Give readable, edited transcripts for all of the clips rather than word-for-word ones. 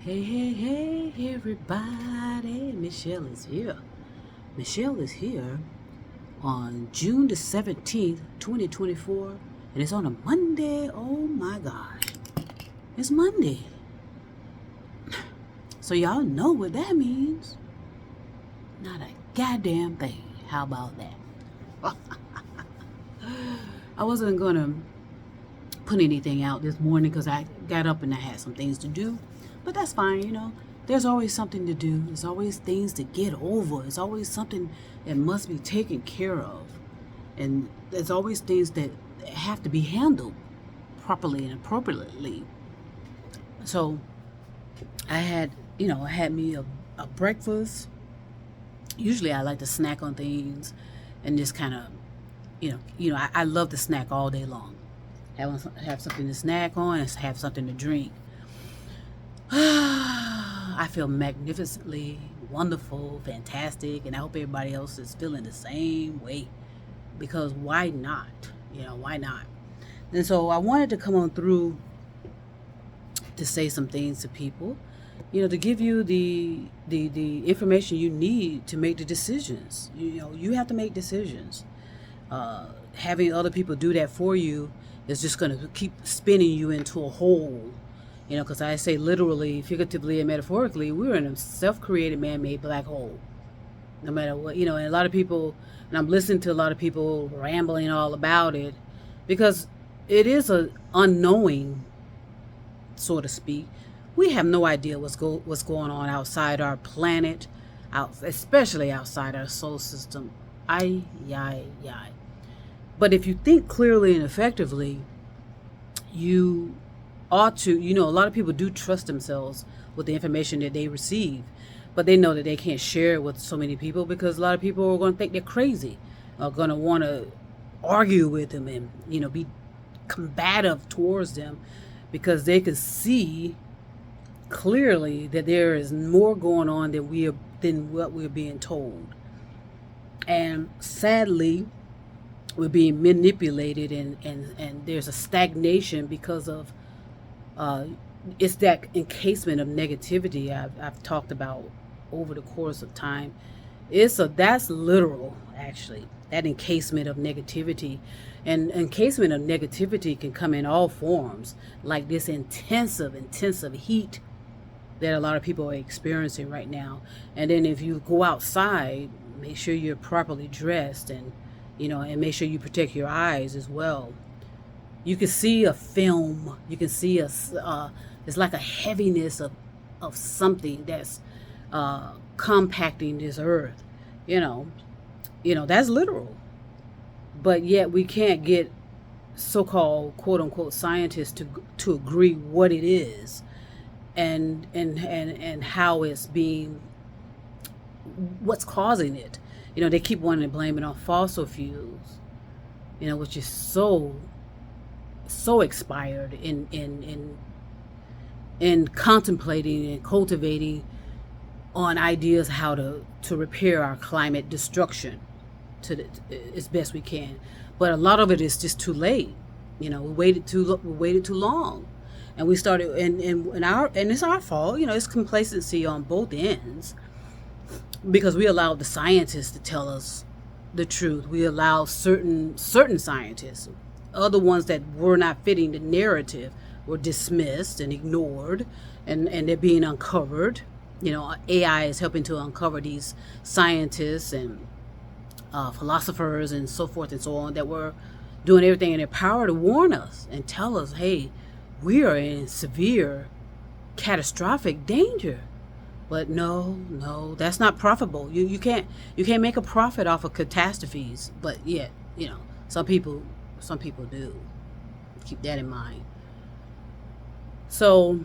Hey, hey, hey, everybody. Michelle is here. Michelle is here on June the 17th, 2024, and it's on a Monday. Oh my gosh. It's Monday. So, y'all know what that means. Not a goddamn thing. How about that? I wasn't going to put anything out this morning because I got up and I had some things to do. But that's fine. There's always something to do. There's always things to get over. There's always something that must be taken care of. And there's always things that have to be handled properly and appropriately. So I had me a breakfast. Usually I like to snack on things and just kind of, I love to snack all day long. Have something to snack on and have something to drink. I feel magnificently wonderful, fantastic, and I hope everybody else is feeling the same way. Because why not? Why not? And so I wanted to come on through to say some things to people, to give you the information you need to make the decisions. You have to make decisions. Having other people do that for you is just going to keep spinning you into a hole. Because I say literally, figuratively, and metaphorically, we're in a self-created, man-made black hole. No matter what, and a lot of people, and I'm listening to a lot of people rambling all about it, because it is a unknowing, so to speak. We have no idea what's going on outside our planet, especially outside our solar system. Ay. But if you think clearly and effectively, you ought to, a lot of people do trust themselves with the information that they receive, but they know that they can't share it with so many people because a lot of people are going to think they're crazy, are going to want to argue with them and, be combative towards them because they can see clearly that there is more going on than what we're being told. And sadly, we're being manipulated and there's a stagnation because of it's that encasement of negativity I've talked about over the course of time. That's literal, actually, that encasement of negativity. And encasement of negativity can come in all forms, like this intensive heat that a lot of people are experiencing right now. And then if you go outside, make sure you're properly dressed and make sure you protect your eyes as well. You can see a film. You can see it's like a heaviness of something that's compacting this earth. That's literal. But yet we can't get so-called quote unquote scientists to agree what it is and how it's being, what's causing it. They keep wanting to blame it on fossil fuels, which is so expired in contemplating and cultivating on ideas how to repair our climate destruction as best we can. But a lot of it is just too late. We waited too long, and we started and it's our fault. It's complacency on both ends because we allowed the scientists to tell us the truth. We allowed certain scientists. Other ones that were not fitting the narrative were dismissed and ignored, and they're being uncovered. AI is helping to uncover these scientists and philosophers and so forth and so on that were doing everything in their power to warn us and tell us, hey, we are in severe, catastrophic danger. But no, that's not profitable. You can't make a profit off of catastrophes. But yet, some people do. Keep that in mind. So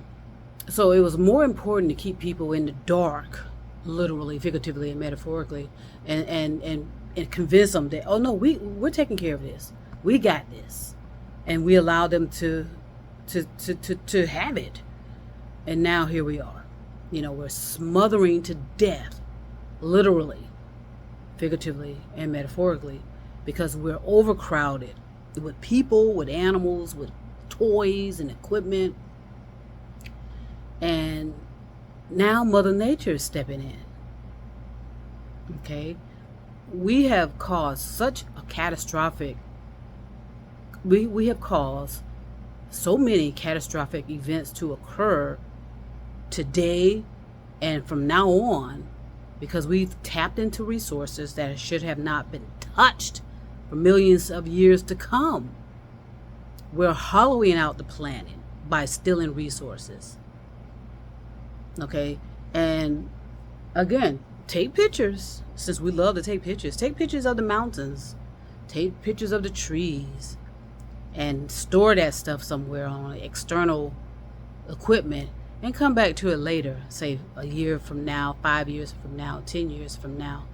it was more important to keep people in the dark, literally, figuratively, and metaphorically, and convince them that, oh no, we're taking care of this. We got this, and we allowed them to have it. And now here we are. We're smothering to death, literally, figuratively, and metaphorically, because we're overcrowded with people, with animals, with toys and equipment. And Now Mother Nature is stepping in. Okay, we have caused such a catastrophic. We have caused so many catastrophic events to occur today and from now on, because we've tapped into resources that should have not been touched for millions of years to come. We're hollowing out the planet by stealing resources. Okay, and again, take pictures. Since we love to take pictures of the mountains, take pictures of the trees, and store that stuff somewhere on external equipment, and come back to it later, say a year from now, 5 years from now, 10 years from now,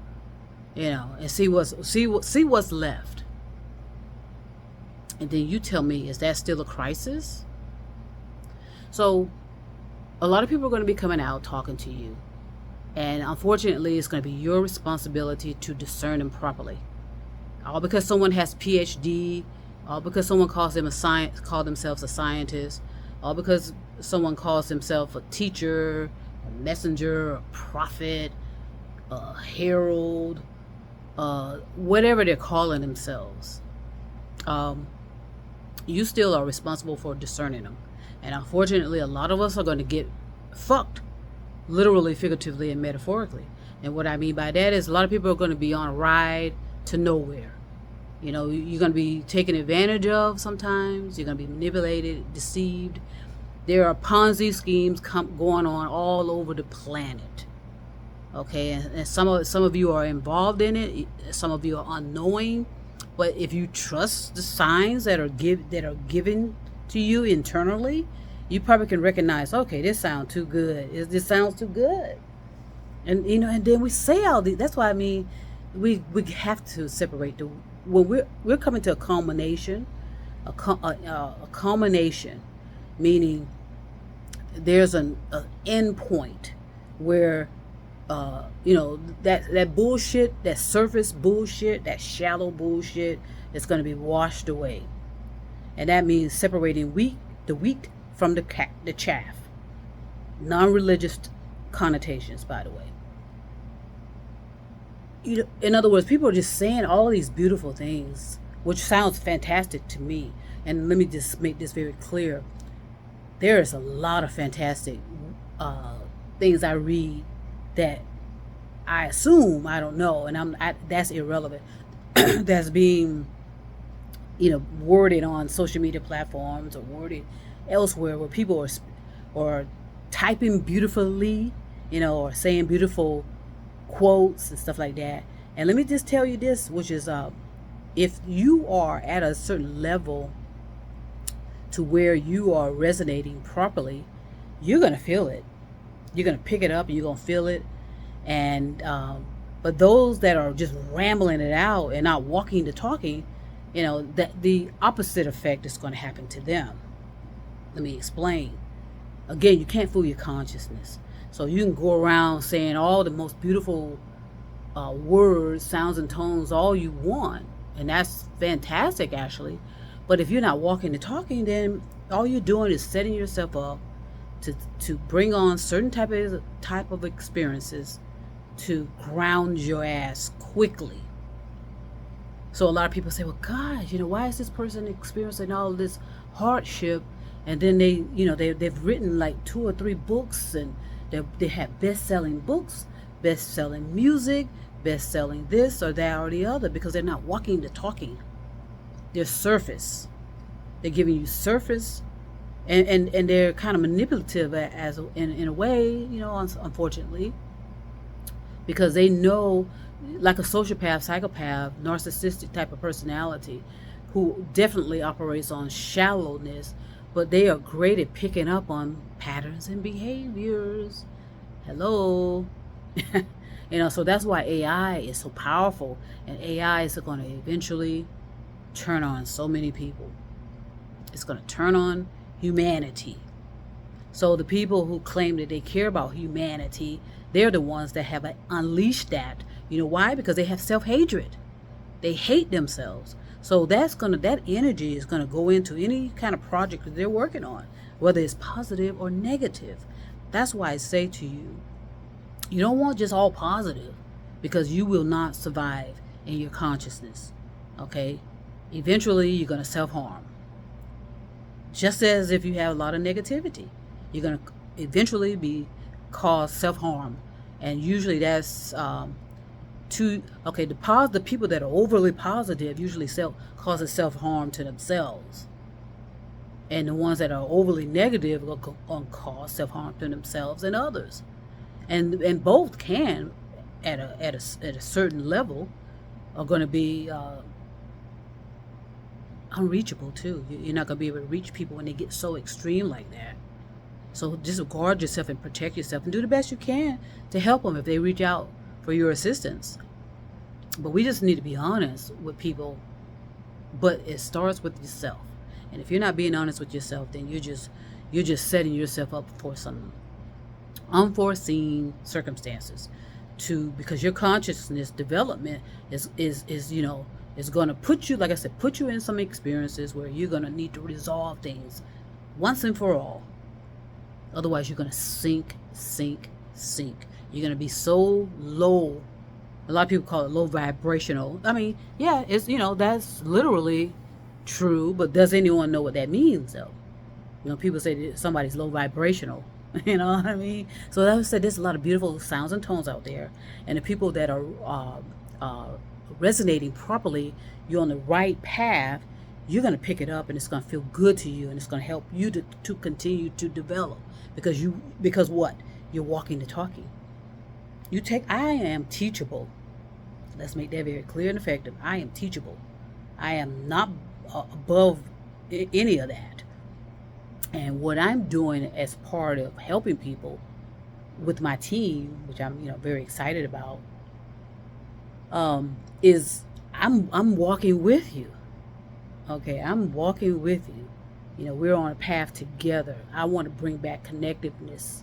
and see what's left. And then you tell me, is that still a crisis? So a lot of people are going to be coming out talking to you, and unfortunately it's going to be your responsibility to discern them properly. All because someone has PhD, all because someone calls themselves a scientist, all because someone calls himself a teacher, a messenger, a prophet, a herald, whatever they're calling themselves. You still are responsible for discerning them. And unfortunately, a lot of us are going to get fucked, literally, figuratively, and metaphorically. And what I mean by that is a lot of people are going to be on a ride to nowhere. You're going to be taken advantage of sometimes. You're going to be manipulated, deceived. There are Ponzi schemes going on all over the planet. Okay, and some of you are involved in it. Some of you are unknowing. But if you trust the signs that are given to you internally, you probably can recognize, okay, this sounds too good. This sounds too good. And and then we say all these. That's why I mean, we have to separate the when we're coming to a culmination, a culmination, meaning there's an end point where that bullshit, that surface bullshit, that shallow bullshit is going to be washed away. And that means separating the wheat from the chaff. Non-religious connotations, by the way. In other words, people are just saying all these beautiful things, which sounds fantastic to me. And let me just make this very clear. There is a lot of fantastic things I read that I assume, I don't know, and that's irrelevant. That's being worded on social media platforms or worded elsewhere, where people are typing beautifully, or saying beautiful quotes and stuff like that. And let me just tell you this, which is if you are at a certain level to where you are resonating properly, you're going to feel it. You're going to pick it up and you're going to feel it. And but those that are just rambling it out and not walking the talking, that the opposite effect is going to happen to them. Let me explain. Again, you can't fool your consciousness. So you can go around saying all the most beautiful words, sounds, and tones all you want, and that's fantastic, actually. But if you're not walking the talking, then all you're doing is setting yourself up to bring on certain type of experiences to ground your ass quickly. So a lot of people say, well, gosh, why is this person experiencing all this hardship? And then they've written like 2 or 3 books, and they have best-selling books, best-selling music, best-selling this or that or the other, because they're not walking the talking. They're surface. They're giving you surface, and they're kind of manipulative in a way, unfortunately, because they know, like a sociopath, psychopath, narcissistic type of personality, who definitely operates on shallowness, but they are great at picking up on patterns and behaviors. Hello. So that's why AI is so powerful, and AI is going to eventually turn on so many people. It's going to turn on humanity. So the people who claim that they care about humanity, they're the ones that have unleashed that. You know why? Because they have self-hatred. They hate themselves. So that energy is going to go into any kind of project that they're working on, whether it's positive or negative. That's why I say to you, you don't want just all positive, because you will not survive in your consciousness. Okay? Eventually, you're going to self harm. Just as if you have a lot of negativity, you're going to eventually be cause self harm. And usually that's the people that are overly positive usually causes self harm to themselves, and the ones that are overly negative will cause self harm to themselves and others. And both can, at a certain level, are going to be unreachable too. You're not going to be able to reach people when they get so extreme like that. So just guard yourself and protect yourself and do the best you can to help them if they reach out for your assistance. But we just need to be honest with people. But it starts with yourself. And if you're not being honest with yourself, then you're just setting yourself up for some unforeseen circumstances, because your consciousness development is going to put you, like I said, put you in some experiences where you're going to need to resolve things once and for all. Otherwise, you're going to sink. You're going to be so low. A lot of people call it low vibrational. I mean, yeah, it's, that's literally true, but does anyone know what that means, though? People say that somebody's low vibrational. You know what I mean? So that said, there's a lot of beautiful sounds and tones out there, and the people that are resonating properly, you're on the right path. You're going to pick it up, and it's going to feel good to you, and it's going to help you to continue to develop, because what? You're walking the talking. I am teachable. Let's make that very clear and effective. I am teachable. I am not above any of that. And what I'm doing as part of helping people with my team, which I'm very excited about, is I'm walking with you. Okay, I'm walking with you. We're on a path together. I want to bring back connectiveness,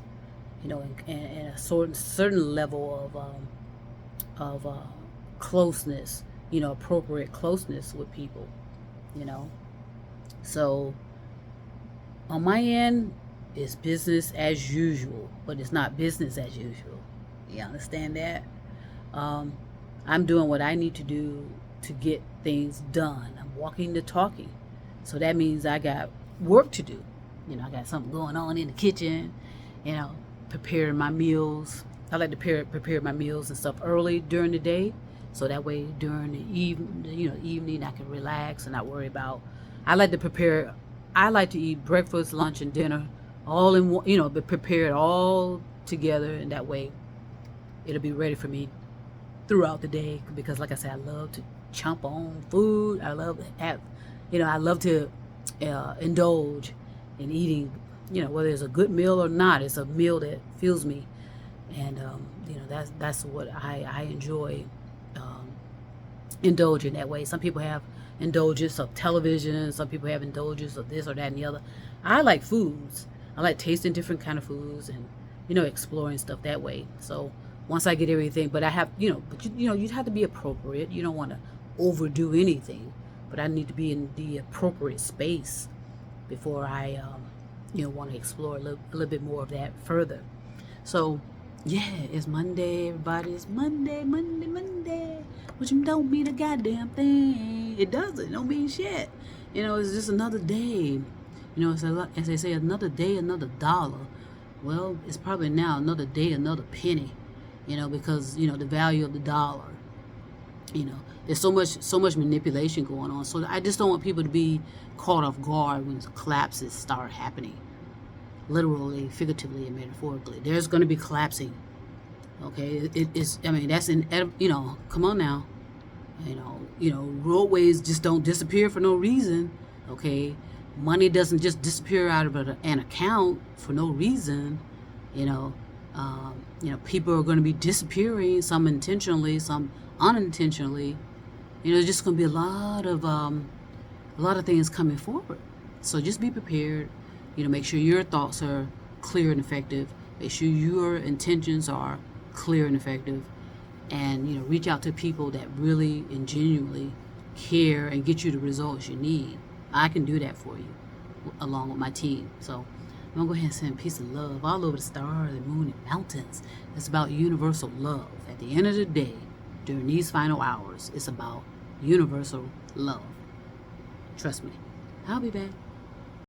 and a certain level of closeness, appropriate closeness with people, So on my end, it's business as usual, but it's not business as usual. You understand that? I'm doing what I need to do to get things done. I'm walking the talking. So that means I got work to do. I got something going on in the kitchen, preparing my meals. I like to prepare my meals and stuff early during the day, so that way during the evening I can relax and not worry about. I like to eat breakfast, lunch, and dinner all in one, but prepare it all together, and that way it'll be ready for me throughout the day. Because, like I said, I love to chomp on food. I love to indulge in eating. Whether it's a good meal or not, it's a meal that fills me, and that's what I enjoy indulging that way. Some people have indulgence of television, some people have indulgence of this or that and the other. I like foods. I like tasting different kind of foods and exploring stuff that way. So once I get everything, but I have you have to be appropriate. You don't want to overdo anything, but I need to be in the appropriate space before I want to explore a little bit more of that further. So yeah, it's Monday, everybody. It's Monday. Which don't mean a goddamn thing. It doesn't. It don't mean shit. It's just another day. As they say, another day, another dollar. Well, it's probably now another day, another penny. Because the value of the dollar. There's so much manipulation going on. So I just don't want people to be caught off guard when collapses start happening. Literally, figuratively, and metaphorically. There's going to be collapsing. Okay, it's. I mean, that's in. Come on now. Roadways just don't disappear for no reason. Okay, money doesn't just disappear out of an account for no reason. People are going to be disappearing. Some intentionally, some unintentionally. There's just going to be a lot of things coming forward. So just be prepared. Make sure your thoughts are clear and effective. Make sure your intentions are clear and effective. And, reach out to people that really and genuinely care and get you the results you need. I can do that for you along with my team. So I'm going to go ahead and send peace and love all over the stars and moon and mountains. It's about universal love. At the end of the day, during these final hours, it's about universal love. Trust me. I'll be back.